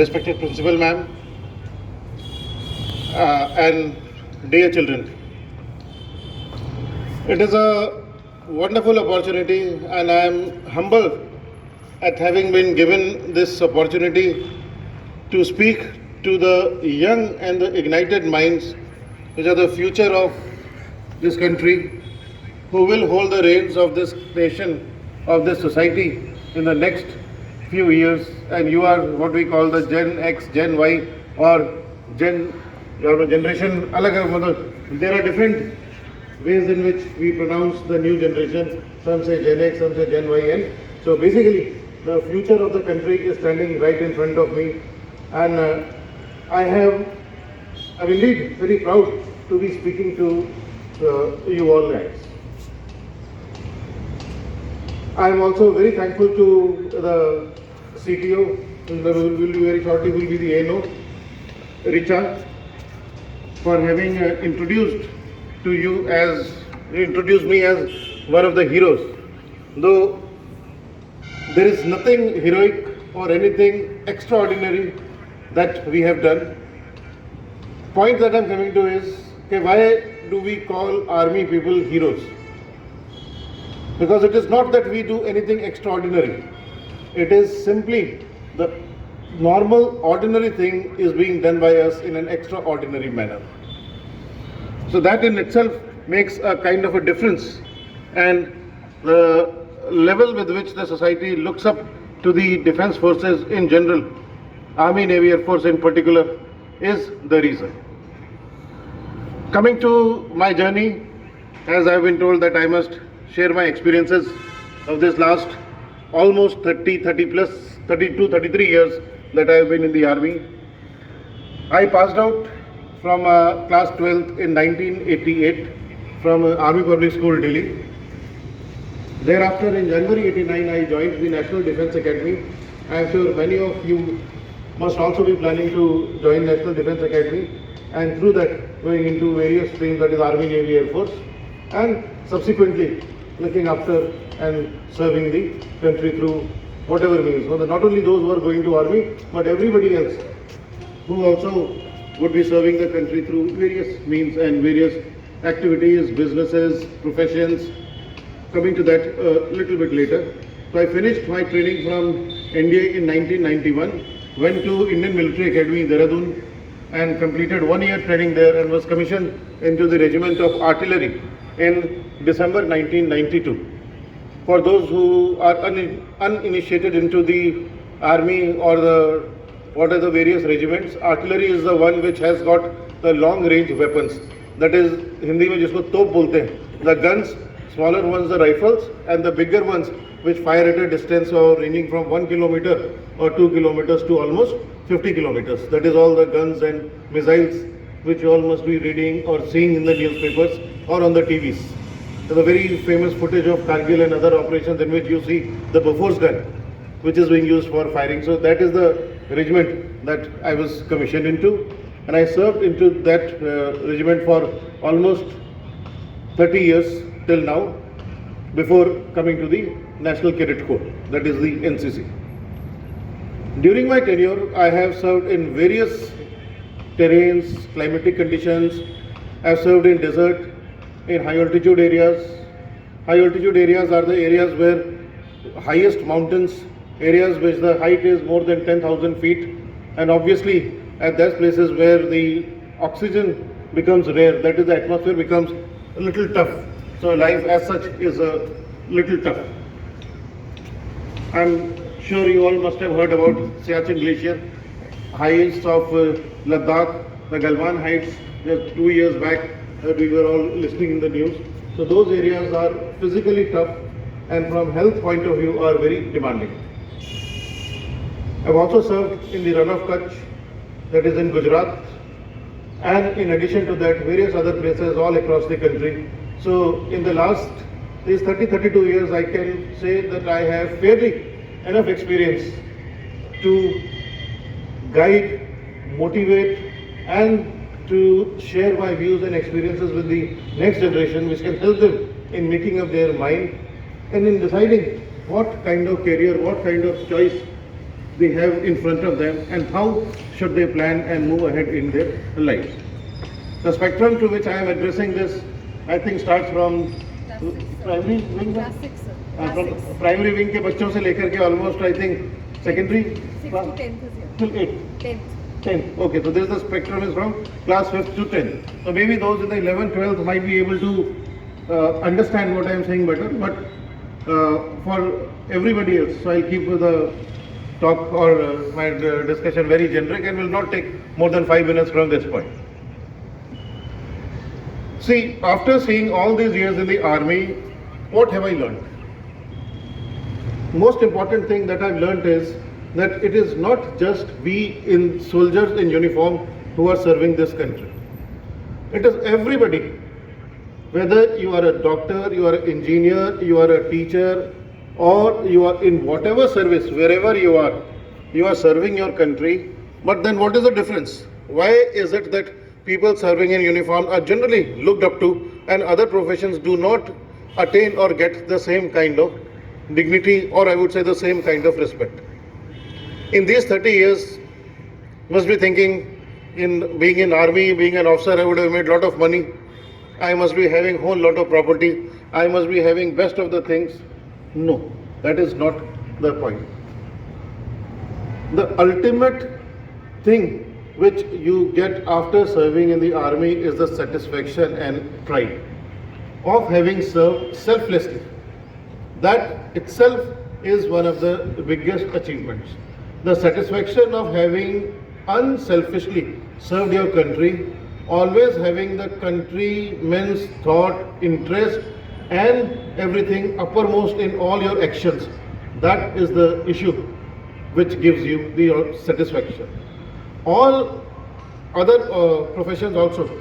respected principal ma'am, and dear children. It is a wonderful opportunity, and I am humbled at having been given this opportunity to speak to the young and the ignited minds, which are the future of this country, who will hold the reins of this nation, of this society in the next few years. And you are what we call the Gen X, Gen Y, or generation. There are different ways in which we pronounce the new generation. Some say Gen X, some say Gen Y. And so basically, the future of the country is standing right in front of me. And I'm indeed very proud to be speaking to you all guys. I'm also very thankful to the CTO, who will be very shortly, will be the ANO, Richa, for having introduced me as one of the heroes. Though there is nothing heroic or anything extraordinary that we have done. Point that I'm coming to is, why do we call army people heroes? Because it is not that we do anything extraordinary. It is simply the normal, ordinary thing is being done by us in an extraordinary manner. So that in itself makes a kind of a difference, and the level with which the society looks up to the defense forces in general, Army, Navy, Air Force in particular, is the reason. Coming to my journey, as I have been told that I must share my experiences of this last almost 32, 33 years that I have been in the Army. I passed out from class 12th in 1988 from Army Public School, Delhi. Thereafter, in January 89, I joined the National Defence Academy. I am sure many of you must also be planning to join National Defence Academy, and through that going into various streams, that is Army, Navy, Air Force, and subsequently looking after and serving the country through whatever means. So not only those who are going to Army, but everybody else who also would be serving the country through various means and various activities, businesses, professions. Coming to that a little bit later. So I finished my training from NDA in 1991, went to Indian Military Academy, Dehradun, and completed 1 year training there, and was commissioned into the Regiment of Artillery in December 1992. For those who are uninitiated into the Army or what are the various regiments, artillery is the one which has got the long range weapons. That is, Hindi mein jisko top bolte hain. The guns, smaller ones the rifles, and the bigger ones which fire at a distance of ranging from 1 kilometer or 2 kilometers to almost 50 kilometers. That is all the guns and missiles which you all must be reading or seeing in the newspapers or on the TVs. So the very famous footage of Kargil and other operations in which you see the Bofors gun which is being used for firing. So that is the regiment that I was commissioned into, and I served into that regiment for almost 30 years till now, before coming to the National Cadet Corps, that is the NCC. During my tenure, I have served in various terrains, climatic conditions. I have served in desert, in high altitude areas. High altitude areas are the areas where highest mountains, areas which the height is more than 10,000 feet, and obviously at those places where the oxygen becomes rare, that is, the atmosphere becomes a little tough. So life as such is a little tough. I'm sure you all must have heard about Siachen Glacier, heights of Ladakh, the Galwan Heights. Just 2 years back, we were all listening in the news. So those areas are physically tough, and from health point of view are very demanding. I've also served in the Run of Kutch, that is in Gujarat, and in addition to that, various other places all across the country. So in the last these 32 years, I can say that I have fairly enough experience to guide, motivate, and to share my views and experiences with the next generation, which can help them in making up their mind and in deciding what kind of career, what kind of choice they have in front of them and how should they plan and move ahead in their lives. The spectrum to which I am addressing this, I think, starts from primary wing, from primary wing के बच्चों से लेकर के almost I think secondary 6 to 10th is here. till 8. 10th. 10th. Okay, so this is the spectrum is from class 5th to 10th. So maybe those in the 11th, 12th might be able to understand what I am saying better, but for everybody else, so I'll keep the talk or my discussion very generic and will not take more than 5 minutes from this point. See, after seeing all these years in the army, what have I learned? Most important thing that I've learned is that it is not just we in soldiers in uniform who are serving this country. It is everybody. Whether you are a doctor, you are an engineer, you are a teacher, or you are in whatever service, wherever you are serving your country. But then what is the difference? Why is it that people serving in uniform are generally looked up to and other professions do not attain or get the same kind of dignity, or I would say the same kind of respect? In these 30 years, must be thinking, in being in army, being an officer, I would have made a lot of money. I must be having whole lot of property. I must be having best of the things. No, that is not the point. The ultimate thing which you get after serving in the army is the satisfaction and pride of having served selflessly. That itself is one of the biggest achievements. The satisfaction of having unselfishly served your country, always having the countrymen's thought, interest and everything uppermost in all your actions. That is the issue which gives you the satisfaction. All other professions also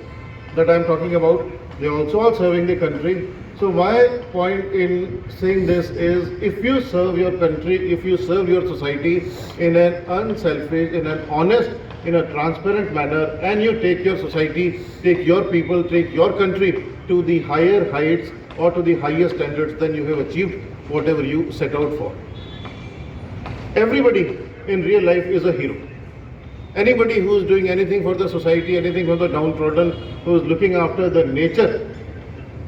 that I am talking about, they also are serving the country. So my point in saying this is, if you serve your country, if you serve your society in an unselfish, in an honest, in a transparent manner, and you take your society, take your people, take your country to the higher heights or to the higher standards, then you have achieved whatever you set out for. Everybody in real life is a hero. Anybody who is doing anything for the society, anything for the downtrodden, who is looking after the nature,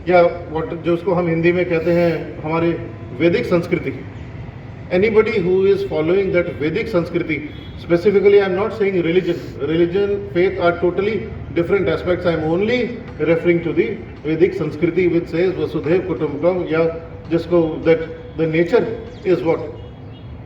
या जो उसको हम हिंदी में कहते हैं हमारे वैदिक संस्कृति, anybody who is following that Vedic Sanskriti, specifically I am not saying religion, faith are totally different aspects. I am only referring to the Vedic Sanskriti which says Vasudhaiv Kutumbakam, या जिसको that the nature is what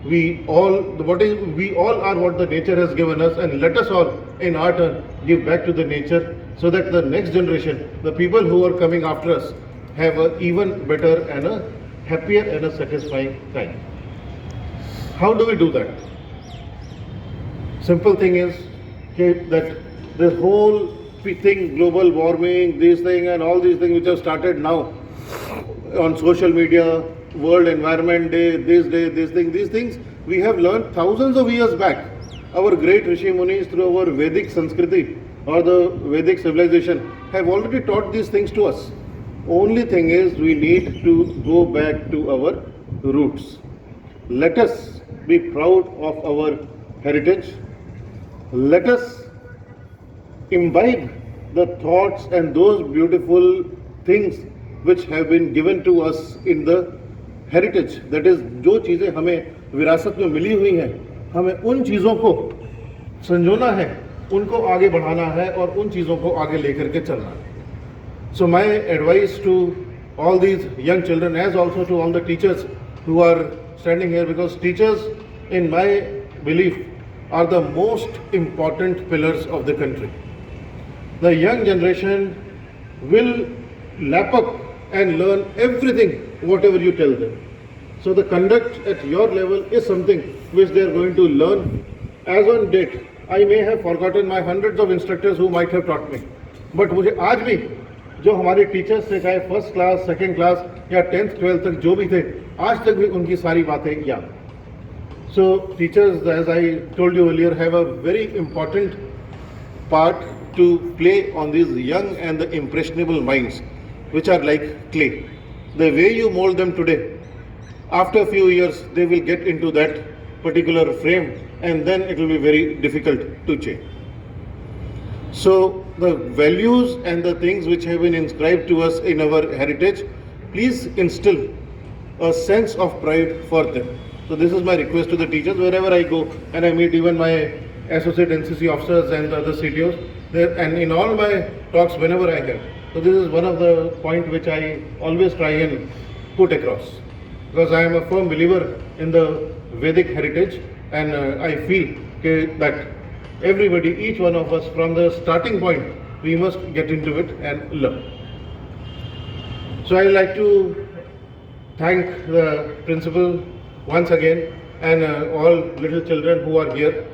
we all are, what the nature has given us, and let us all in our turn give back to the nature, so that the next generation, the people who are coming after us, have a even better and a happier and a satisfying time. How do we do that? Simple thing is that this whole thing, global warming, this thing and all these things which have started now on social media, World Environment Day, these things, we have learned thousands of years back. Our great Rishi Munis, through our Vedic Sanskriti or the Vedic civilization, have already taught these things to us. Only thing is, we need to go back to our roots. Let us be proud of our heritage. Let us imbibe the thoughts and those beautiful things which have been given to us in the heritage. That is, जो चीज़ें हमें विरासत में मिली हुई हैं, हमें उन चीज़ों को संजोना है, उनको आगे बढ़ाना है और उन चीज़ों को आगे लेकर के चलना है. So my advice to all these young children, as also to all the teachers who are standing here, because teachers, in my belief, are the most important pillars of the country. The young generation will lap up and learn everything, whatever you tell them. So the conduct at your level is something which they are going to learn. As on date, I may have forgotten my hundreds of instructors who might have taught me, but मुझे आज भी जो हमारे teachers थे, चाहे first class, second class या 10th 12th तक जो भी थे, आज तक भी उनकी सारी बातें याद. So teachers, as I told you earlier, have a very important part to play on these young and the impressionable minds, which are like clay. The way you mold them today, after a few years, they will get into that particular frame and then it will be very difficult to change. So the values and the things which have been inscribed to us in our heritage, please instill a sense of pride for them. So this is my request to the teachers wherever I go, and I meet even my associate NCC officers and the other CTOs, and in all my talks whenever I have. So this is one of the point which I always try and put across, because I am a firm believer in the Vedic heritage, and I feel that everybody, each one of us, from the starting point, we must get into it and learn. So I would like to thank the principal once again, and all little children who are here.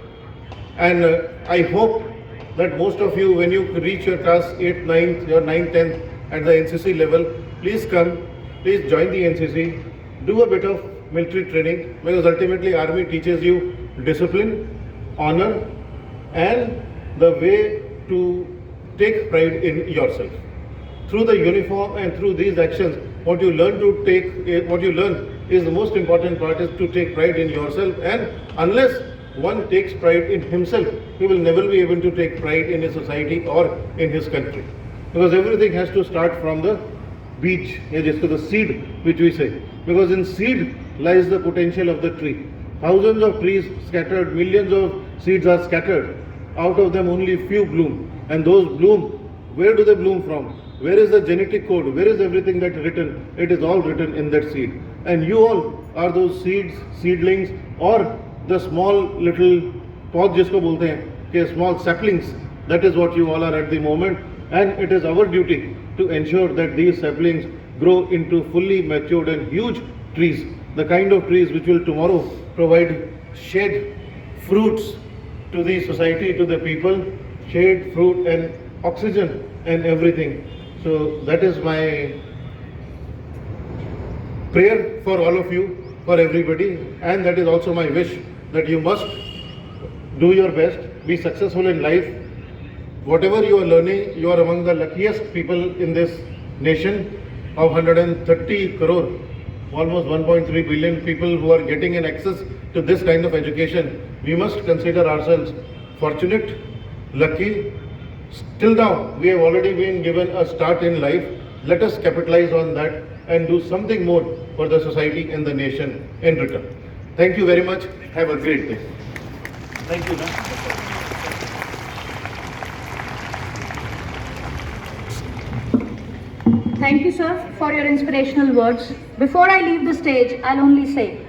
And I hope that most of you, when you reach your class 8th, 9th, or 9th, 10th at the NCC level, please come, please join the NCC, do a bit of military training, because ultimately army teaches you discipline, honor, and the way to take pride in yourself. Through the uniform and through these actions, what you learn is the most important part, is to take pride in yourself, and unless one takes pride in himself, he will never be able to take pride in his society or in his country. Because everything has to start from the beach, the seed which we say. Because in seed lies the potential of the tree. Thousands of trees scattered, millions of seeds are scattered. Out of them only few bloom. And those bloom, where do they bloom from? Where is the genetic code? Where is everything that's written? It is all written in that seed. And you all are those seeds, seedlings, or the small little pod jisko bolte hain, small saplings. That is what you all are at the moment. And it is our duty to ensure that these saplings grow into fully matured and huge trees. The kind of trees which will tomorrow provide shade, fruits to the society, to the people, shade, fruit and oxygen and everything. So that is my prayer for all of you, for everybody, and that is also my wish, that you must do your best, be successful in life. Whatever you are learning, you are among the luckiest people in this nation of 130 crore, almost 1.3 billion people who are getting an access to this kind of education. We must consider ourselves fortunate, lucky. Till now, we have already been given a start in life. Let us capitalize on that and do something more for the society and the nation in return. Thank you very much. Have a great day. Thank you, ma'am. Thank you, sir, for your inspirational words. Before I leave the stage, I'll only say,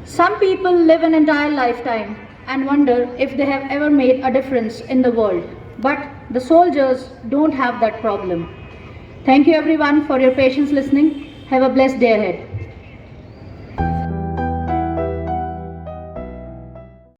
some people live an entire lifetime and wonder if they have ever made a difference in the world. But the soldiers don't have that problem. Thank you everyone for your patience listening. Have a blessed day ahead.